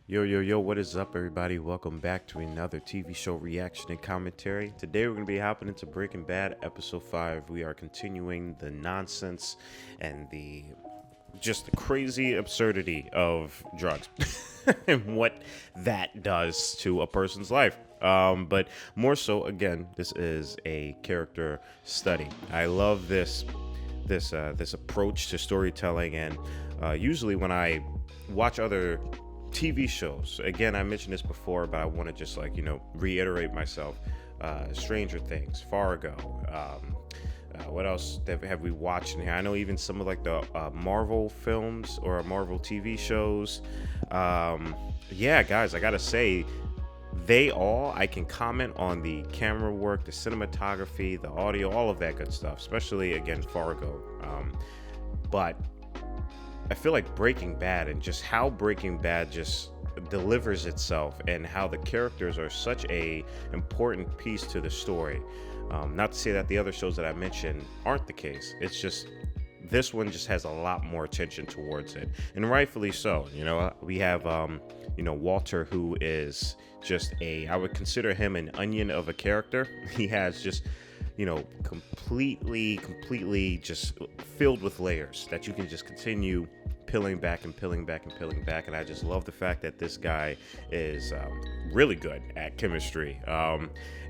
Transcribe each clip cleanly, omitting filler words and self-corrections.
Yo, what is up, everybody? Welcome back to another TV show reaction and commentary. Today, we're going to be hopping into Breaking Bad, episode 5. We are continuing the nonsense and the crazy absurdity of drugs and what that does to a person's life. But more so, again, this is a character study. I love this approach to storytelling, and usually when I watch other TV shows. Again, I mentioned this before, but I want to just reiterate myself. Stranger Things, Fargo. What else have we watched in here? I know even some of the Marvel films or Marvel TV shows. Yeah, guys, I gotta say, I can comment on the camera work, the cinematography, the audio, all of that good stuff. Especially again, Fargo. But I feel like Breaking Bad, and just how Breaking Bad just delivers itself, and how the characters are such a important piece to the story. Not to say that the other shows that I mentioned aren't the case. It's just this one just has a lot more attention towards it, and rightfully so. We have Walter, who is just I would consider him an onion of a character. He has just completely just filled with layers that you can just continue peeling back. And I just love the fact that this guy is really good at chemistry,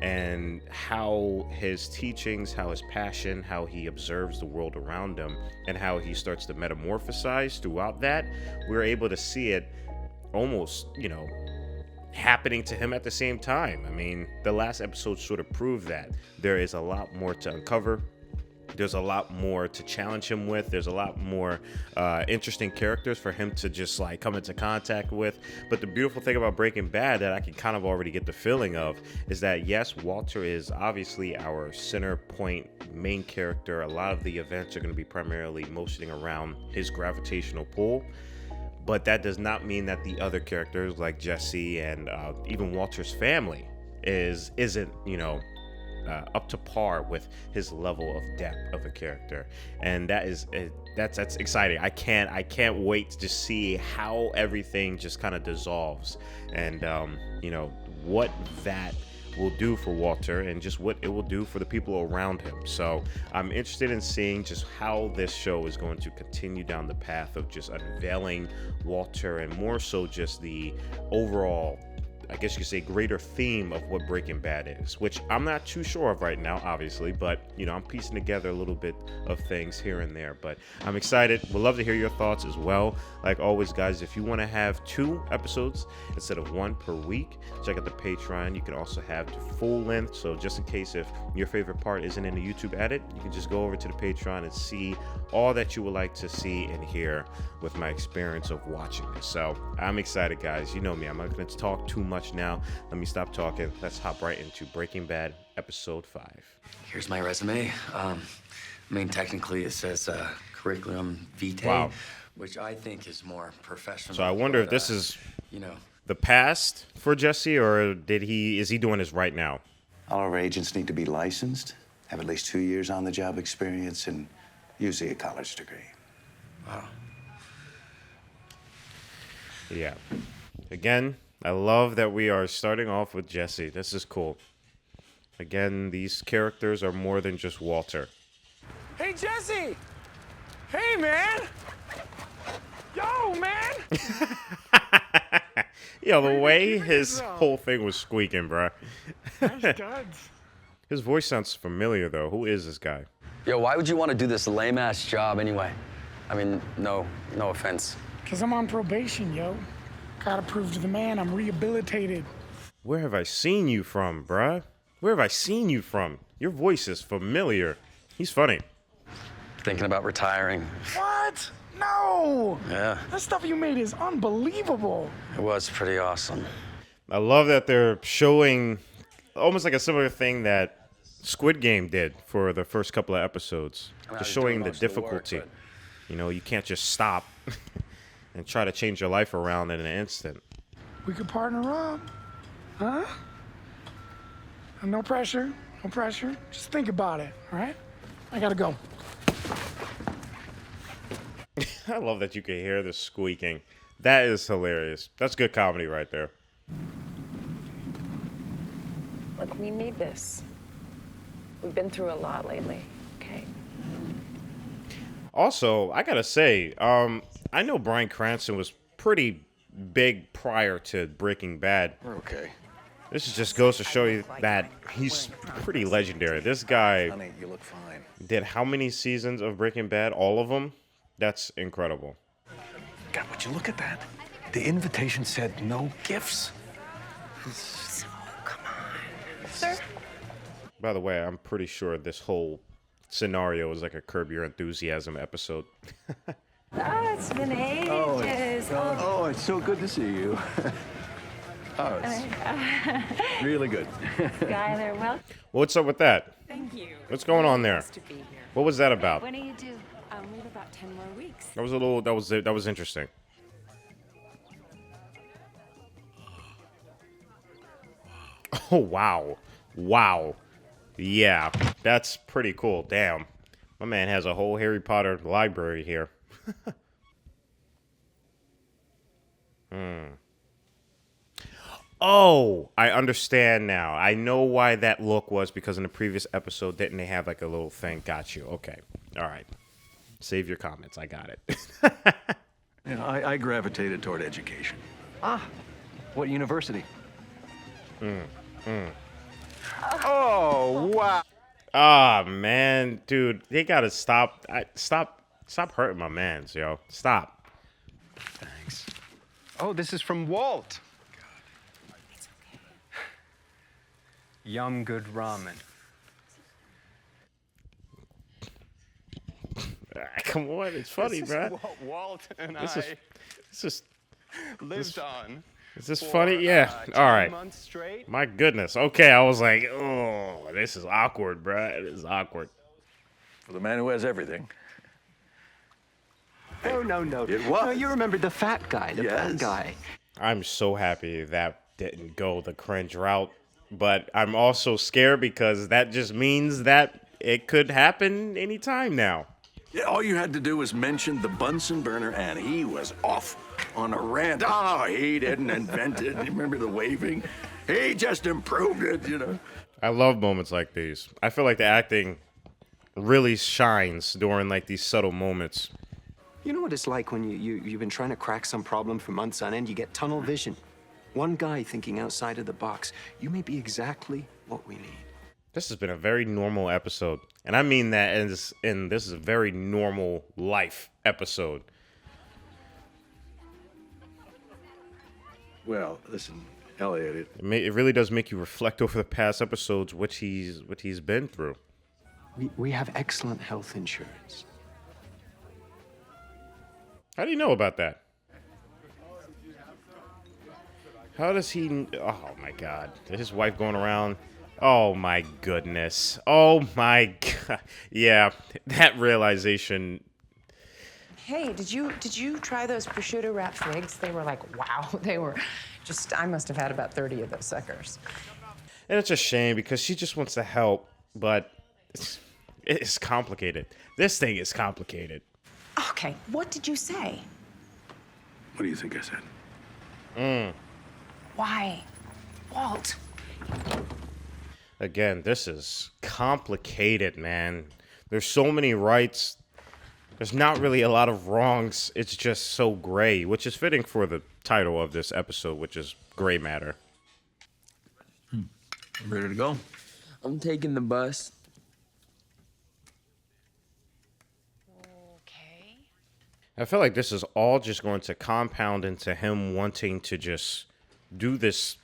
and how his teachings, how his passion, how he observes the world around him, and how he starts to metamorphosize throughout that. We're able to see it almost, happening to him at the same time. I mean, the last episode sort of proved that there is a lot more to uncover. There's a lot more to challenge him with. There's a lot more interesting characters for him to just come into contact with. But the beautiful thing about Breaking Bad that I can kind of already get the feeling of is that, yes, Walter is obviously our center point main character. A lot of the events are going to be primarily motioning around his gravitational pull. But that does not mean that the other characters like Jesse and even Walter's family isn't up to par with his level of depth of a character, and that's exciting. I can't wait to see how everything just kind of dissolves, and what that will do for Walter, and just what it will do for the people around him. So I'm interested in seeing just how this show is going to continue down the path of just unveiling Walter, and more so just the overall, I guess you could say, greater theme of what Breaking Bad is, which I'm not too sure of right now, obviously, but I'm piecing together a little bit of things here and there. But I'm excited. Would love to hear your thoughts as well. Like always, guys, if you want to have 2 episodes instead of 1 per week, check out the Patreon. You can also have the full length. So just in case if your favorite part isn't in the YouTube edit, you can just go over to the Patreon and see all that you would like to see and hear with my experience of watching this. So I'm excited, guys. You know me, I'm not going to talk too much now. Let me stop talking. Let's hop right into Breaking Bad episode 5. Here's my resume. Technically it says curriculum vitae, Wow. which I think is more professional. So I wonder if this is the past for Jesse, or is he doing this right now? All our agents need to be licensed, have at least 2 years on the job experience, and usually a college degree. Wow. Yeah. Again, I love that we are starting off with Jesse. This is cool. Again, these characters are more than just Walter. Hey, Jesse! Hey, man! Yo, man! Yo, the way his whole thing was squeaking, bro. Nice duds. His voice sounds familiar, though. Who is this guy? Yo, why would you want to do this lame-ass job anyway? I mean, no offense. Because I'm on probation, yo. Gotta prove to the man I'm rehabilitated. Where have I seen you from, bruh? Where have I seen you from? Your voice is familiar. He's funny. Thinking about retiring. What? No! Yeah, That stuff you made is unbelievable. it was pretty awesome. I love that they're showing almost like a similar thing that Squid Game did for the first couple of episodes. Just showing the difficulty. You can't just stop and try to change your life around in an instant. We could partner up. Huh? And no pressure. Just think about it, all right? I gotta go. I love that you can hear the squeaking. That is hilarious. That's good comedy right there. Look, we need this. We've been through a lot lately, okay? Also, I gotta say, I know Bryan Cranston was pretty big prior to Breaking Bad. We're okay. This just goes to show you that he's pretty legendary. This guy Honey, you look fine. did how many seasons of Breaking Bad? All of them? That's incredible. God, would you look at that? The invitation said no gifts. So, come on. Sir? By the way, I'm pretty sure this whole scenario is like a Curb Your Enthusiasm episode. It's been ages. Oh, it's so good to see you. Oh, it's really good. Skyler, well, What's up with that? Thank you. What's going on there? Nice to be here. What was that about? When do you do? We have about 10 more weeks. That was a little. That was interesting. Oh wow, wow, yeah, that's pretty cool. Damn, my man has a whole Harry Potter library here. Oh, I understand now. I know why that look was, because in the previous episode, didn't they have like a little thing? Got you. Okay. All right. Save your comments. I got it. You know, I gravitated toward education. What university? Oh, wow. Ah, man, dude, they gotta stop. Stop hurting my mans, yo. Stop. Thanks. Oh, this is from Walt. It's okay. Yum good ramen. Come on, it's funny, This is bro. what Walt and This is lived on. is this funny? Yeah. All right. 10 months straight. My goodness. Okay, I was like, oh, this is awkward, bro. It is awkward. For the man who has everything. Oh, no. It was. No, you remember the fat guy, the Yes. fat guy. I'm so happy that didn't go the cringe route, but I'm also scared because that just means that it could happen anytime now. Yeah, all you had to do was mention the Bunsen burner, and he was off on a rant. Oh, he didn't invent it. You remember the waving? He just improved it, you know. I love moments like these. I feel like the acting really shines during like these subtle moments. You know what it's like when you've been trying to crack some problem for months on end? You get tunnel vision. One guy thinking outside of the box. You may be exactly what we need. This has been a very normal episode, and I mean that as in this is a very normal life episode. Well, listen, Elliot, It really does make you reflect over the past episodes, what he's been through. We have excellent health insurance. How do you know about that? How does he? Oh my God! His wife going around. Oh my goodness! Oh my God! Yeah, that realization. Hey, did you try those prosciutto wrapped figs? They were like, wow. They were just, I must have had about 30 of those suckers. And it's a shame because she just wants to help, but it's complicated. This thing is complicated. Okay, what did you say? what do you think I said? Why? Walt. Again, this is complicated, man. There's so many rights. There's not really a lot of wrongs. It's just so gray, which is fitting for the title of this episode, which is Gray Matter. Ready to go? I'm taking the bus. Okay. I feel like this is all just going to compound into him wanting to just do this,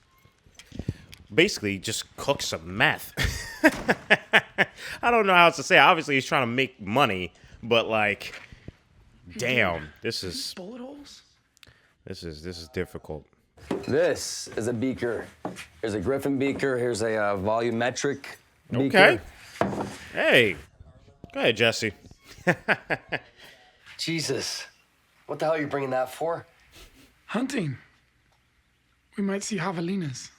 basically just cook some meth. I don't know how else to say it. Obviously, he's trying to make money, but like, damn, this is Bullet holes? this is difficult. This is a beaker. Here's a Griffin beaker. Here's a volumetric beaker. Okay. Hey, go ahead, Jesse. Jesus. What the hell are you bringing that for? Hunting. We might see javelinas.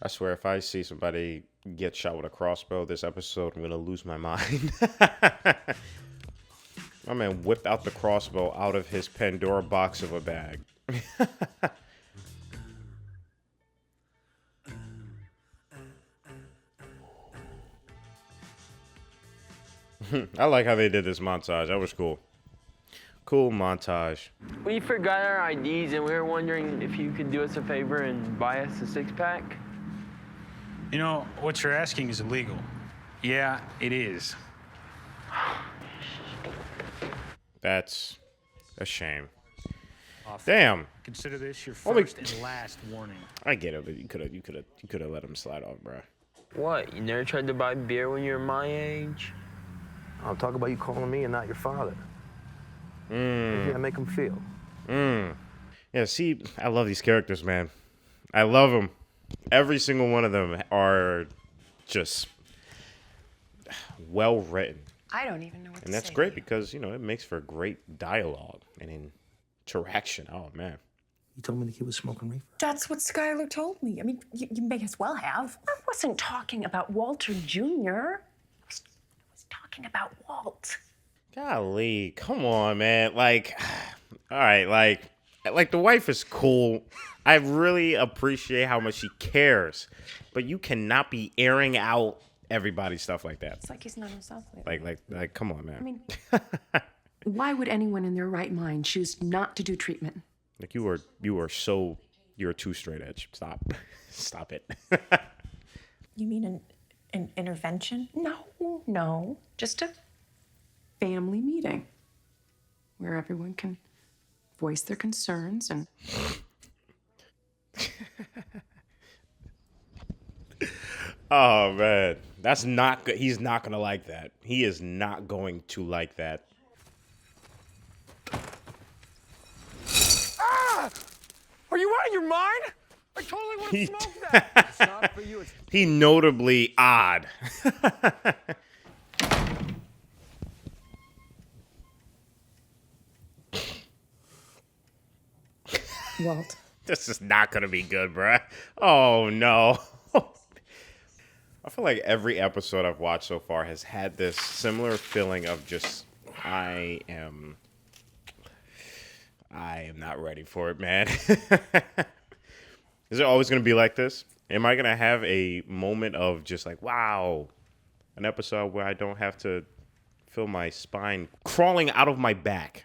I swear, if I see somebody get shot with a crossbow this episode, I'm gonna lose my mind. My man whipped out the crossbow out of his Pandora box of a bag. I like how they did this montage. That was cool. Cool montage. We forgot our IDs and we were wondering if you could do us a favor and buy us a six-pack. You know, what you're asking is illegal. Yeah, it is. That's a shame. Damn. Consider this your Well, we- first and last warning. I get it, but you could have let him slide off, bro. What? You never tried to buy beer when you were my age? I'll talk about you calling me and not your father. Yeah, make him feel. Yeah, see, I love these characters, man. I love them. Every single one of them are just well written. I don't even know what to say. And that's great because, you know, it makes for great dialogue and interaction. Oh, man. You told me the kid was smoking reefer. That's what Skylar told me. I mean, you may as well have. I wasn't talking about Walter Jr. I was talking about Walt. Golly, come on, man. Like, all right, like the wife is cool. I really appreciate how much she cares, but you cannot be airing out everybody's stuff like that. It's like he's not himself lately. Like, come on, man. I mean, why would anyone in their right mind choose not to do treatment? Like you're too straight edge. Stop it. You mean an intervention? No, just a family meeting where everyone can voice their concerns and. Oh man, that's not good. He's not gonna like that. He is not going to like that. Ah! Are you out of your mind? I totally want to smoke that. It's not for you. It's He notably odd. Walt. This is not gonna be good, bruh. Oh no. I feel like every episode I've watched so far has had this similar feeling of just I am not ready for it, man. Is it always gonna be like this? Am I gonna have a moment of just like, wow, an episode where I don't have to feel my spine crawling out of my back?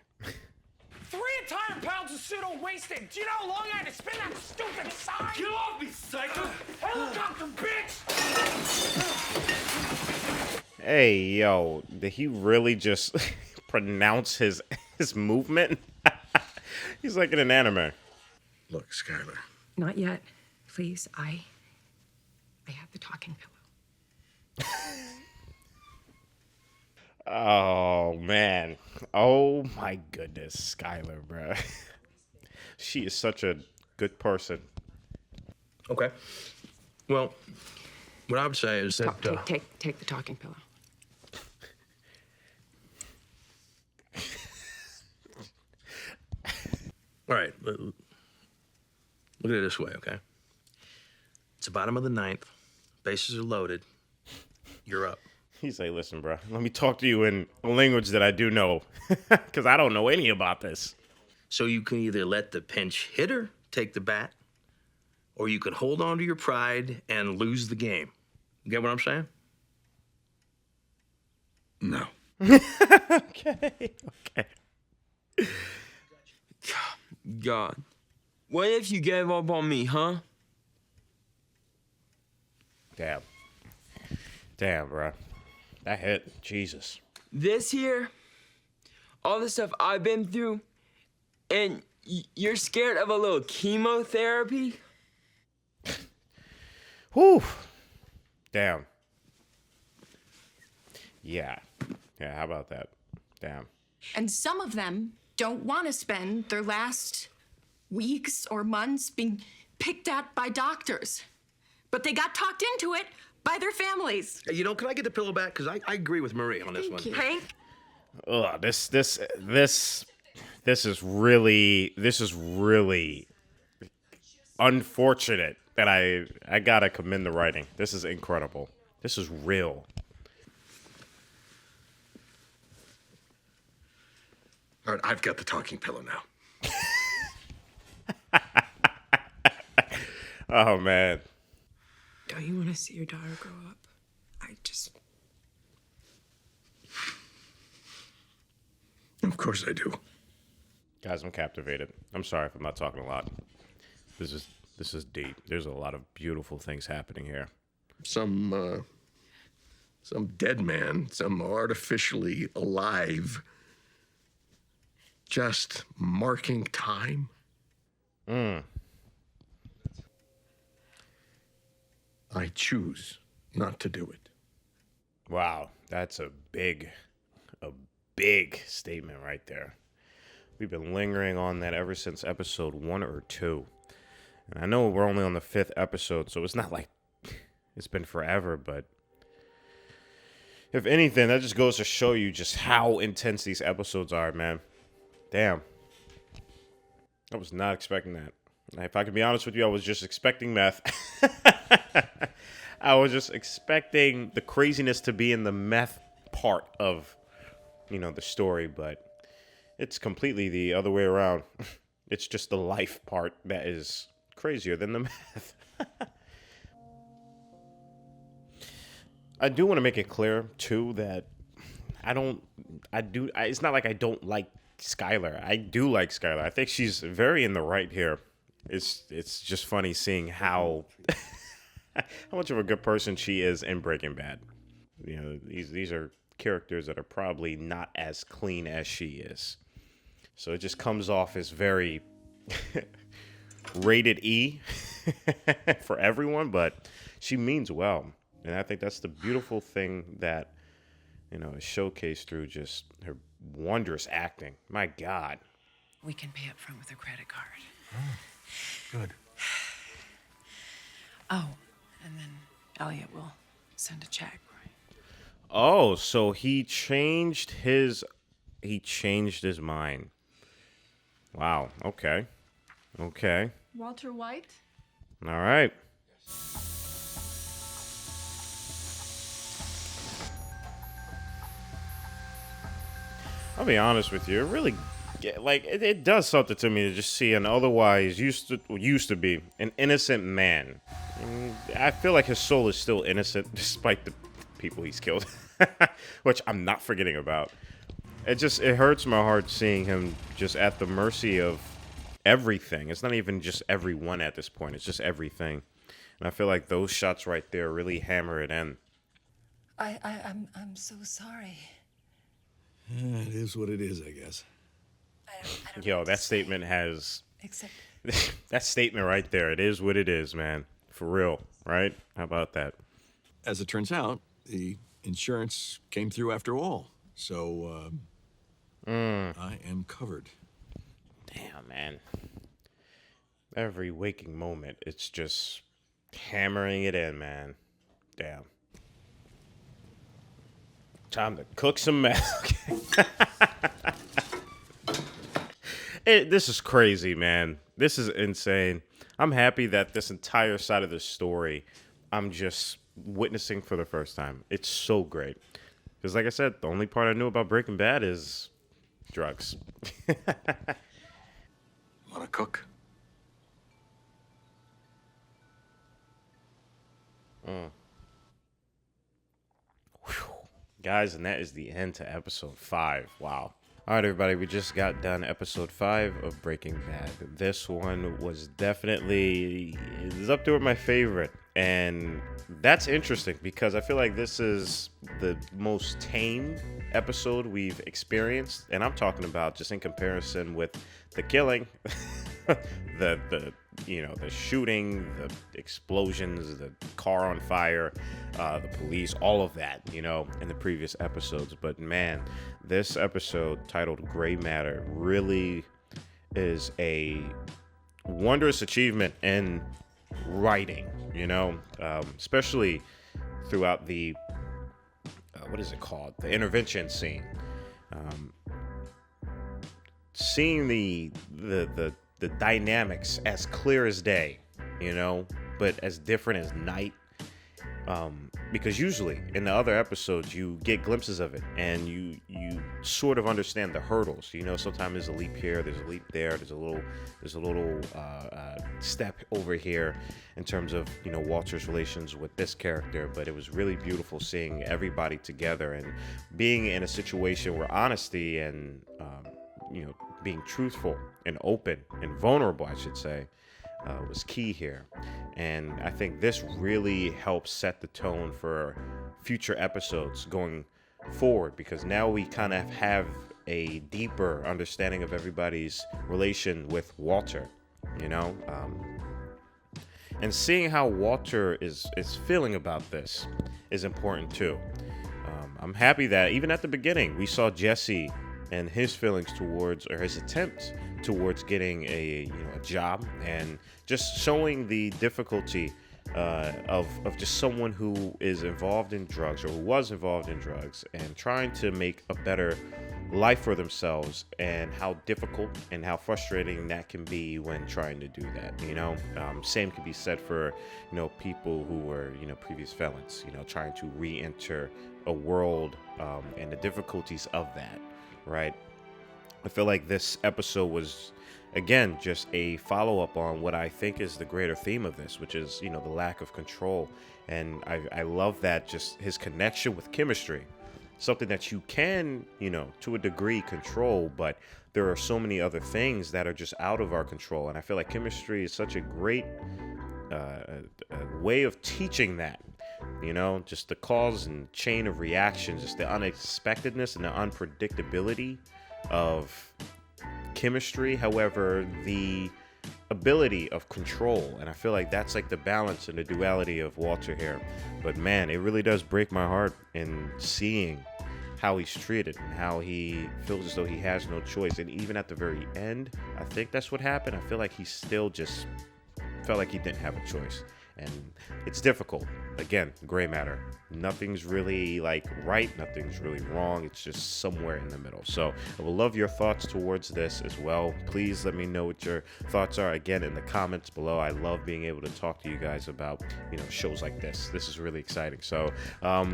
3 entire pounds of pseudo wasted. Do you know how long I had to spin that stupid sign? Get off me, psycho! Helicopter, bitch! Hey, yo, did he really just pronounce his movement? He's like in an anime. Look, Skylar. Not yet. Please, I have the talking pillow. Oh, man. Oh, my goodness. Skylar, bro. She is such a good person. Okay. Well, what I would say is that... Take the talking pillow. All right. Look at it this way, okay? It's the bottom of the 9th. Bases are loaded. You're up. He's like, listen, bro, let me talk to you in a language that I do know, because I don't know any about this. So you can either let the pinch hitter take the bat, or you can hold on to your pride and lose the game. You get what I'm saying? No. Okay. God. What if you gave up on me, huh? Damn, bro. That hit. Jesus. This here, all the stuff I've been through, and you're scared of a little chemotherapy? Whew. Damn. Yeah, how about that? Damn. And some of them don't want to spend their last weeks or months being picked at by doctors. But they got talked into it by their families. Hey, you know, can I get the pillow back? Because I agree with Marie on this one. Hank? Ugh, this is really unfortunate that I gotta commend the writing. This is incredible. This is real. All right, I've got the talking pillow now. Oh, man. Don't you want to see your daughter grow up? Of course I do. Guys, I'm captivated. I'm sorry if I'm not talking a lot. This is deep. There's a lot of beautiful things happening here. Some dead man, some artificially alive, just marking time. I choose not to do it. Wow, that's a big statement right there. We've been lingering on that ever since episode 1 or 2. And I know we're only on the 5th episode, so it's not like it's been forever, but if anything, that just goes to show you just how intense these episodes are, man. Damn. I was not expecting that. If I could be honest with you, I was just expecting meth. I was just expecting the craziness to be in the meth part of, the story, but it's completely the other way around. It's just the life part that is crazier than the meth. I do want to make it clear, too, that it's not like I don't like Skylar. I do like Skylar. I think she's very in the right here. It's just funny seeing how much of a good person she is in Breaking Bad. These are characters that are probably not as clean as she is. So it just comes off as very rated E for everyone, but she means well. And I think that's the beautiful thing that, is showcased through just her wondrous acting. My God. We can pay up front with a credit card. Good. Oh, and then Elliot will send a check, right? Oh, so he changed his mind. Wow. Okay. Walter White? All right. I'll be honest with you. It really, it does something to me to just see an otherwise used to be an innocent man. And I feel like his soul is still innocent despite the people he's killed, which I'm not forgetting about. It hurts my heart seeing him just at the mercy of everything. It's not even just everyone at this point. It's just everything. And I feel like those shots right there really hammer it in. I'm so sorry. It is what it is, I guess. I don't Yo, that statement has... Except... that statement right there, it is what it is, man. For real, right? How about that? As it turns out, the insurance came through after all. So, I am covered. Damn, man. Every waking moment, it's just hammering it in, man. Damn. Time to cook some meth. This is crazy, man. This is insane. I'm happy that this entire side of the story I'm just witnessing for the first time. It's so great. Because like I said, the only part I knew about Breaking Bad is drugs. Want to cook? Guys, and that is the end to episode 5. Wow. All right, everybody, we just got done episode 5 of Breaking Bad. This one was definitely up there with my favorite. And that's interesting because I feel like this is the most tame episode we've experienced. And I'm talking about just in comparison with the killing, the shooting, the explosions, the car on fire, the police, all of that, in the previous episodes. But man, this episode titled Gray Matter really is a wondrous achievement in writing, especially throughout the, what is it called? The intervention scene. Seeing the dynamics as clear as day, but as different as night. Because usually in the other episodes you get glimpses of it and you sort of understand the hurdles. You know, sometimes there's a leap here, there's a leap there, there's a little step over here in terms of, you know, Walter's relations with this character. But it was really beautiful seeing everybody together and being in a situation where honesty and you know, being truthful and open and vulnerable, I should say, was key here. And I think this really helps set the tone for future episodes going forward, because now we kind of have a deeper understanding of everybody's relation with Walter, you know, and seeing how Walter is feeling about this is important too. I'm happy that even at the beginning we saw Jesse and his feelings towards, or his attempt towards getting a job, and just showing the difficulty of just someone who is involved in drugs, or who was involved in drugs, and trying to make a better life for themselves, and how difficult and how frustrating that can be when trying to do that. You know, same can be said for, you know, people who were, you know, previous felons, you know, trying to re-enter a world and the difficulties of that. Right. I feel like this episode was, again, just a follow-up on what I think is the greater theme of this, which is, you know, the lack of control. And I love that, just his connection with chemistry, something that you can, you know, to a degree control, but there are so many other things that are just out of our control. And I feel like chemistry is such a great way of teaching that. You know, just the cause and chain of reactions, just the unexpectedness and the unpredictability of chemistry. However, the ability of control, and I feel like that's like the balance and the duality of Walter here. But man, it really does break my heart in seeing how he's treated and how he feels as though he has no choice. And even at the very end, I think that's what happened. I feel like he still just felt like he didn't have a choice. And it's difficult. Again, gray matter. Nothing's really like right, nothing's really wrong. It's just somewhere in the middle. So I would love your thoughts towards this as well. Please let me know what your thoughts are, again, in the comments below. I love being able to talk to you guys about, you know, shows like this. This is really exciting. So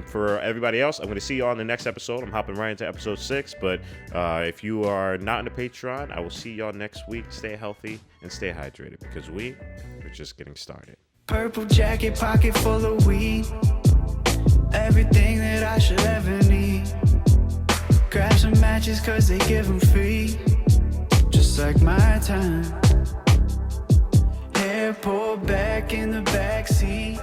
for everybody else, I'm going to see you on the next episode. I'm hopping right into episode 6. But if you are not in the Patreon, I will see y'all next week. Stay healthy and stay hydrated, because we are just getting started. Purple jacket, pocket full of weed. Everything that I should ever need. Grab some matches cause they give them free. Just like my time. Hair pulled back in the backseat.